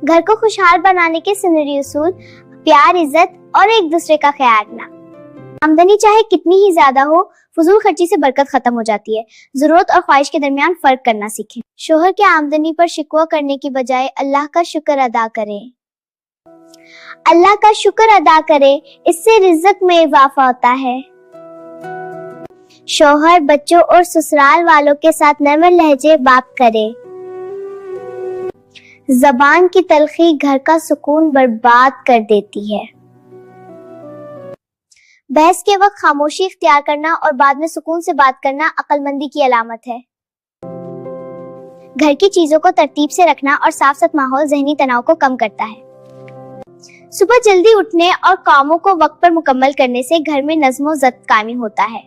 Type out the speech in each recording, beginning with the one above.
گھر کو خوشحال بنانے کے سنہری اصول: پیار، عزت اور ایک دوسرے کا خیال رکھنا۔ آمدنی چاہے کتنی ہی زیادہ ہو، فضول خرچی سے برکت ختم ہو جاتی ہے۔ ضرورت اور خواہش کے درمیان فرق کرنا سیکھیں۔ شوہر کے آمدنی پر شکوہ کرنے کی بجائے اللہ کا شکر ادا کریں۔ اللہ کا شکر ادا کریں، اس سے رزق میں اضافہ ہوتا ہے۔ شوہر، بچوں اور سسرال والوں کے ساتھ نرم لہجے بات کرے۔ زبان کی تلخی گھر کا سکون برباد کر دیتی ہے۔ بحث کے وقت خاموشی اختیار کرنا اور بعد میں سکون سے بات کرنا عقل مندی کی علامت ہے۔ گھر کی چیزوں کو ترتیب سے رکھنا اور صاف ستھرا ماحول ذہنی تناؤ کو کم کرتا ہے۔ صبح جلدی اٹھنے اور کاموں کو وقت پر مکمل کرنے سے گھر میں نظم و ضبط قائم ہوتا ہے۔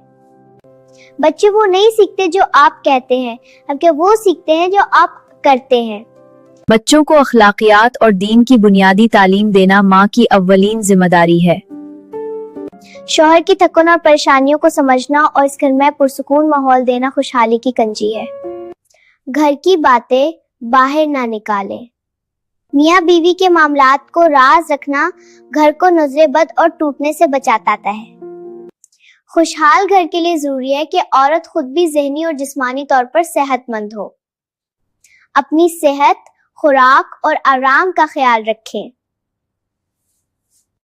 بچے وہ نہیں سیکھتے جو آپ کہتے ہیں، بلکہ وہ سیکھتے ہیں جو آپ کرتے ہیں۔ بچوں کو اخلاقیات اور دین کی بنیادی تعلیم دینا ماں کی اولین ذمہ داری ہے۔ شوہر کی تھکن اور پریشانیوں کو سمجھنا اور اس گھر میں پرسکون ماحول دینا خوشحالی کی کنجی ہے۔ گھر کی باتیں باہر نہ نکالیں۔ میاں بیوی کے معاملات کو راز رکھنا گھر کو نظر بد اور ٹوٹنے سے بچاتا ہے۔ خوشحال گھر کے لیے ضروری ہے کہ عورت خود بھی ذہنی اور جسمانی طور پر صحت مند ہو۔ اپنی صحت، خوراک اور آرام کا خیال رکھیں۔